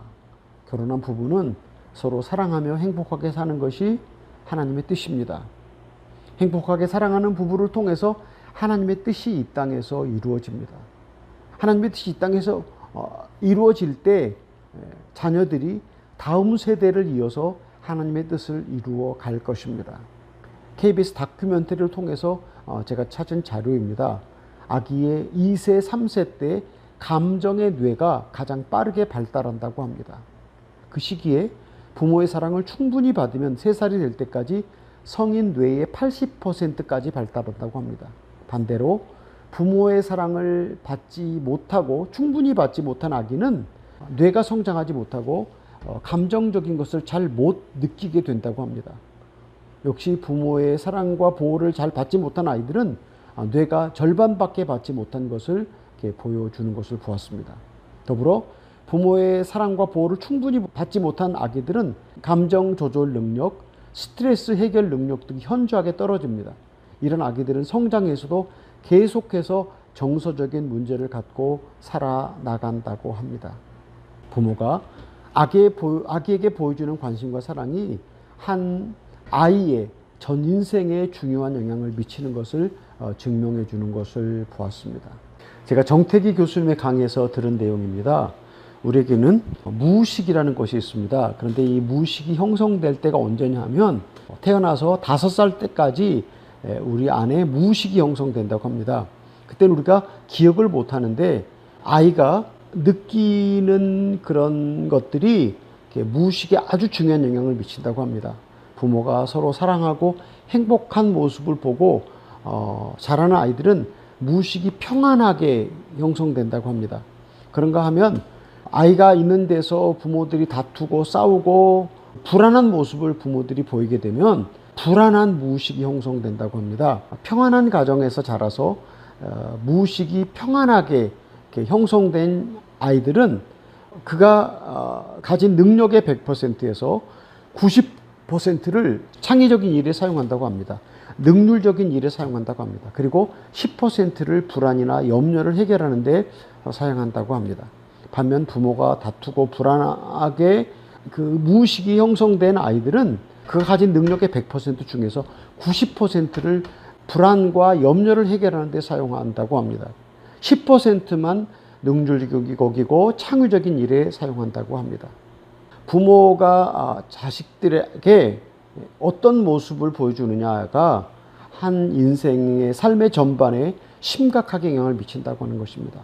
결혼한 부부는 서로 사랑하며 행복하게 사는 것이 하나님의 뜻입니다. 행복하게 사랑하는 부부를 통해서 하나님의 뜻이 이 땅에서 이루어집니다. 하나님의 뜻이 이 땅에서 이루어질 때 자녀들이 다음 세대를 이어서 하나님의 뜻을 이루어 갈 것입니다. KBS 다큐멘터리를 통해서 제가 찾은 자료입니다. 아기의 2세, 3세 때 감정의 뇌가 가장 빠르게 발달한다고 합니다. 그 시기에 부모의 사랑을 충분히 받으면 3살이 될 때까지 성인 뇌의 80%까지 발달한다고 합니다. 반대로 부모의 사랑을 받지 못하고 충분히 받지 못한 아기는 뇌가 성장하지 못하고 감정적인 것을 잘 못 느끼게 된다고 합니다. 역시 부모의 사랑과 보호를 잘 받지 못한 아이들은 뇌가 절반밖에 받지 못한 것을 이렇게 보여주는 것을 보았습니다. 더불어 부모의 사랑과 보호를 충분히 받지 못한 아기들은 감정 조절 능력, 스트레스 해결 능력 등이 현저하게 떨어집니다. 이런 아기들은 성장에서도 계속해서 정서적인 문제를 갖고 살아나간다고 합니다. 부모가 아기에게 보여주는 관심과 사랑이 한 아이의 전 인생에 중요한 영향을 미치는 것을 증명해 주는 것을 보았습니다. 제가 정태기 교수님의 강의에서 들은 내용입니다. 우리에게는 무의식이라는 것이 있습니다. 그런데 이 무의식이 형성될 때가 언제냐 하면 태어나서 5살 때까지 우리 안에 무의식이 형성된다고 합니다. 그때는 우리가 기억을 못 하는데 아이가 느끼는 그런 것들이 무의식에 아주 중요한 영향을 미친다고 합니다. 부모가 서로 사랑하고 행복한 모습을 보고 자라는 아이들은 무의식이 평안하게 형성된다고 합니다. 그런가 하면 아이가 있는 데서 부모들이 다투고 싸우고 불안한 모습을 부모들이 보이게 되면 불안한 무의식이 형성된다고 합니다. 평안한 가정에서 자라서 무의식이 평안하게 이렇게 형성된 아이들은 그가 가진 능력의 100%에서 90%를 창의적인 일에 사용한다고 합니다. 능률적인 일에 사용한다고 합니다. 그리고 10%를 불안이나 염려를 해결하는 데 사용한다고 합니다. 반면 부모가 다투고 불안하게 그 무의식이 형성된 아이들은 그가 가진 능력의 100% 중에서 90%를 불안과 염려를 해결하는 데 사용한다고 합니다. 10%만 능률적이고 창의적인 일에 사용한다고 합니다. 부모가 자식들에게 어떤 모습을 보여주느냐가 한 인생의 삶의 전반에 심각하게 영향을 미친다고 하는 것입니다.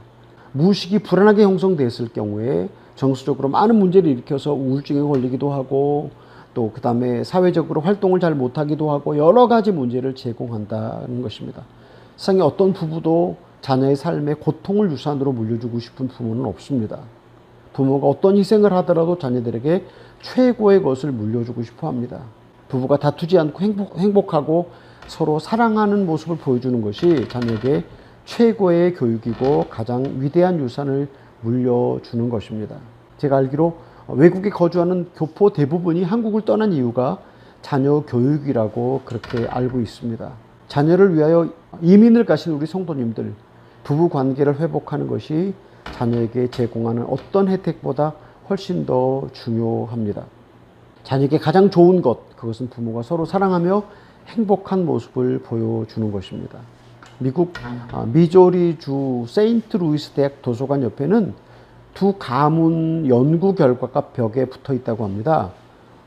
무의식이 불안하게 형성됐을 경우에 정서적으로 많은 문제를 일으켜서 우울증에 걸리기도 하고 또 그 다음에 사회적으로 활동을 잘 못하기도 하고 여러 가지 문제를 제공한다는 것입니다. 세상에 어떤 부부도 자녀의 삶에 고통을 유산으로 물려주고 싶은 부모는 없습니다. 부모가 어떤 희생을 하더라도 자녀들에게 최고의 것을 물려주고 싶어 합니다. 부부가 다투지 않고 행복하고 서로 사랑하는 모습을 보여주는 것이 자녀에게 최고의 교육이고 가장 위대한 유산을 물려주는 것입니다. 제가 알기로 외국에 거주하는 교포 대부분이 한국을 떠난 이유가 자녀 교육이라고 그렇게 알고 있습니다. 자녀를 위하여 이민을 가신 우리 성도님들, 부부 관계를 회복하는 것이 자녀에게 제공하는 어떤 혜택보다 훨씬 더 중요합니다. 자녀에게 가장 좋은 것, 그것은 부모가 서로 사랑하며 행복한 모습을 보여주는 것입니다. 미국 미조리주 세인트루이스 대학 도서관 옆에는 두 가문 연구 결과가 벽에 붙어 있다고 합니다.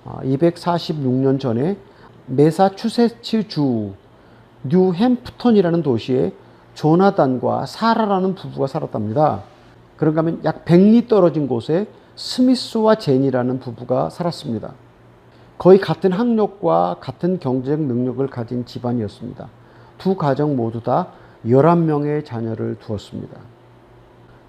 246년 전에 매사추세츠주 뉴햄프턴이라는 도시에 조나단과 사라라는 부부가 살았답니다. 그런가 하면 약 100리 떨어진 곳에 스미스와 제니라는 부부가 살았습니다. 거의 같은 학력과 같은 경제적 능력을 가진 집안이었습니다. 두 가정 모두 다 11명의 자녀를 두었습니다.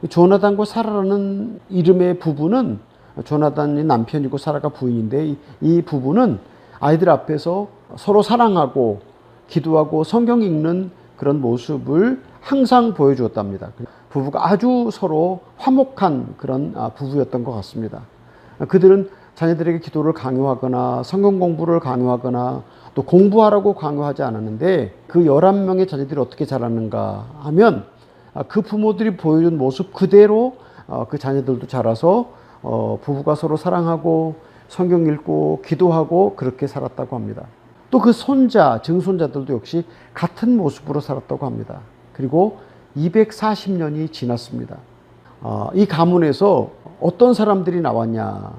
조나단과 사라라는 이름의 부부는 조나단이 남편이고 사라가 부인인데 이 부부는 아이들 앞에서 서로 사랑하고 기도하고 성경 읽는 그런 모습을 항상 보여주었답니다. 부부가 아주 서로 화목한 그런 부부였던 것 같습니다. 그들은 자녀들에게 기도를 강요하거나 성경 공부를 강요하거나 또 공부하라고 강요하지 않았는데 그 11명의 자녀들이 어떻게 자랐는가 하면 그 부모들이 보여준 모습 그대로 그 자녀들도 자라서 부부가 서로 사랑하고 성경 읽고 기도하고 그렇게 살았다고 합니다. 또 그 손자, 증손자들도 역시 같은 모습으로 살았다고 합니다. 그리고 240년이 지났습니다. 이 가문에서 어떤 사람들이 나왔냐?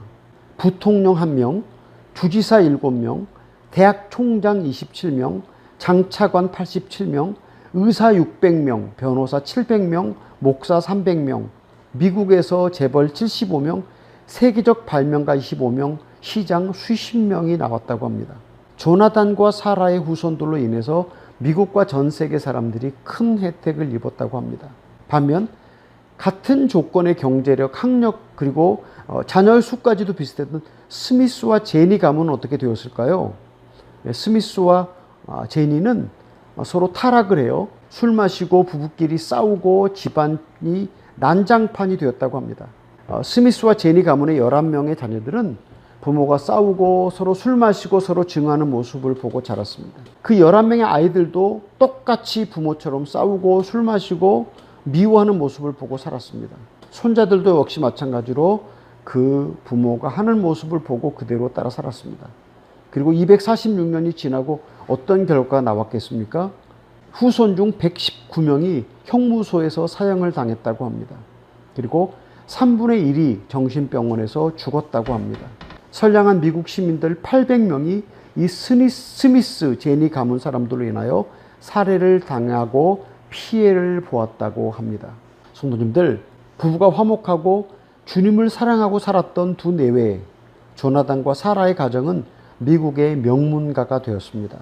부통령 1명, 주지사 7명, 대학 총장 27명, 장차관 87명, 의사 600명, 변호사 700명, 목사 300명, 미국에서 재벌 75명, 세계적 발명가 25명, 시장 수십 명이 나왔다고 합니다. 조나단과 사라의 후손들로 인해서 미국과 전 세계 사람들이 큰 혜택을 입었다고 합니다. 반면 같은 조건의 경제력, 학력 그리고 자녀의 수까지도 비슷했던 스미스와 제니 가문은 어떻게 되었을까요? 스미스와 제니는 서로 타락을 해요. 술 마시고 부부끼리 싸우고 집안이 난장판이 되었다고 합니다. 스미스와 제니 가문의 11명의 자녀들은 부모가 싸우고 서로 술 마시고 서로 증오하는 모습을 보고 자랐습니다. 그 11명의 아이들도 똑같이 부모처럼 싸우고 술 마시고 미워하는 모습을 보고 살았습니다. 손자들도 역시 마찬가지로 그 부모가 하는 모습을 보고 그대로 따라 살았습니다. 그리고 246년이 지나고 어떤 결과가 나왔겠습니까? 후손 중 119명이 형무소에서 사형을 당했다고 합니다. 그리고 3분의 1이 정신병원에서 죽었다고 합니다. 선량한 미국 시민들 800명이 이 스미스 제니 가문 사람들로 인하여 살해를 당하고 피해를 보았다고 합니다. 성도님들, 부부가 화목하고 주님을 사랑하고 살았던 두 내외 조나단과 사라의 가정은 미국의 명문가가 되었습니다.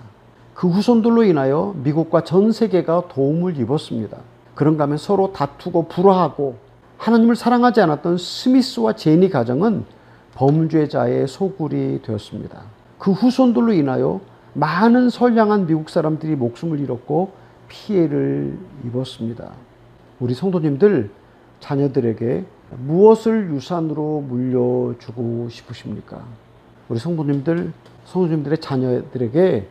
그 후손들로 인하여 미국과 전 세계가 도움을 입었습니다. 그런가 하면 서로 다투고 불화하고 하나님을 사랑하지 않았던 스미스와 제니 가정은 범죄자의 소굴이 되었습니다. 그 후손들로 인하여 많은 선량한 미국 사람들이 목숨을 잃었고 피해를 입었습니다. 우리 성도님들, 자녀들에게 무엇을 유산으로 물려주고 싶으십니까? 우리 성도님들의 자녀들에게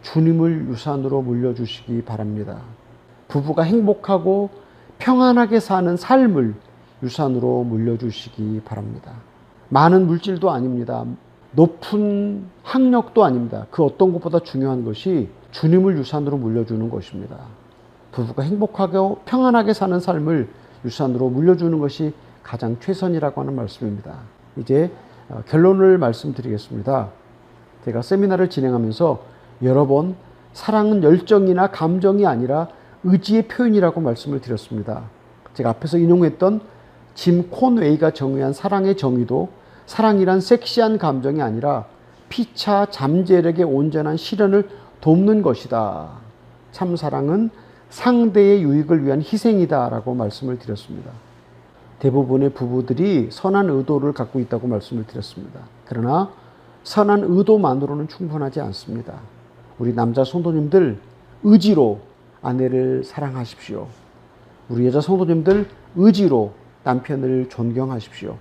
주님을 유산으로 물려주시기 바랍니다. 부부가 행복하고 평안하게 사는 삶을 유산으로 물려주시기 바랍니다. 많은 물질도 아닙니다. 높은 학력도 아닙니다. 그 어떤 것보다 중요한 것이 주님을 유산으로 물려주는 것입니다. 부부가 행복하고 평안하게 사는 삶을 유산으로 물려주는 것이 가장 최선이라고 하는 말씀입니다. 이제 결론을 말씀드리겠습니다. 제가 세미나를 진행하면서 여러 번 사랑은 열정이나 감정이 아니라 의지의 표현이라고 말씀을 드렸습니다. 제가 앞에서 인용했던 짐 콘웨이가 정의한 사랑의 정의도 사랑이란 섹시한 감정이 아니라 피차 잠재력의 온전한 실현을 돕는 것이다. 참 사랑은 상대의 유익을 위한 희생이다 라고 말씀을 드렸습니다. 대부분의 부부들이 선한 의도를 갖고 있다고 말씀을 드렸습니다. 그러나 선한 의도만으로는 충분하지 않습니다. 우리 남자 성도님들, 의지로 아내를 사랑하십시오. 우리 여자 성도님들, 의지로 남편을 존경하십시오.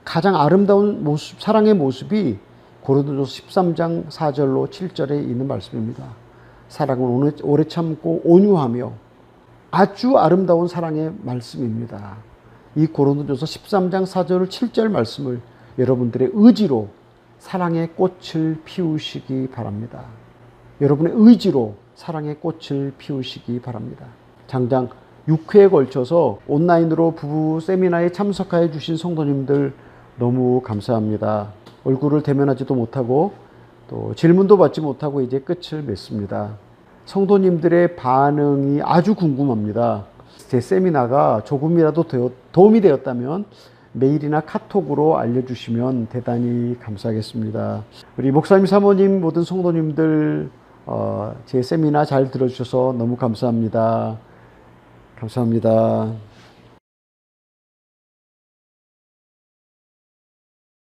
가장 아름다운 모습, 사랑의 모습이 고린도전서 13장 4절로 7절에 있는 말씀입니다. 사랑은 오래 참고 온유하며 아주 아름다운 사랑의 말씀입니다. 이 고린도전서 13장 4절 7절 말씀을 여러분들의 의지로 사랑의 꽃을 피우시기 바랍니다. 여러분의 의지로 사랑의 꽃을 피우시기 바랍니다. 장장 6회에 걸쳐서 온라인으로 부부 세미나에 참석하여 주신 성도님들 너무 감사합니다. 얼굴을 대면하지도 못하고 또 질문도 받지 못하고 이제 끝을 맺습니다. 성도님들의 반응이 아주 궁금합니다. 제 세미나가 조금이라도 도움이 되었다면 메일이나 카톡으로 알려주시면 대단히 감사하겠습니다. 우리 목사님, 사모님, 모든 성도님들 제 세미나 잘 들어주셔서 너무 감사합니다. 감사합니다.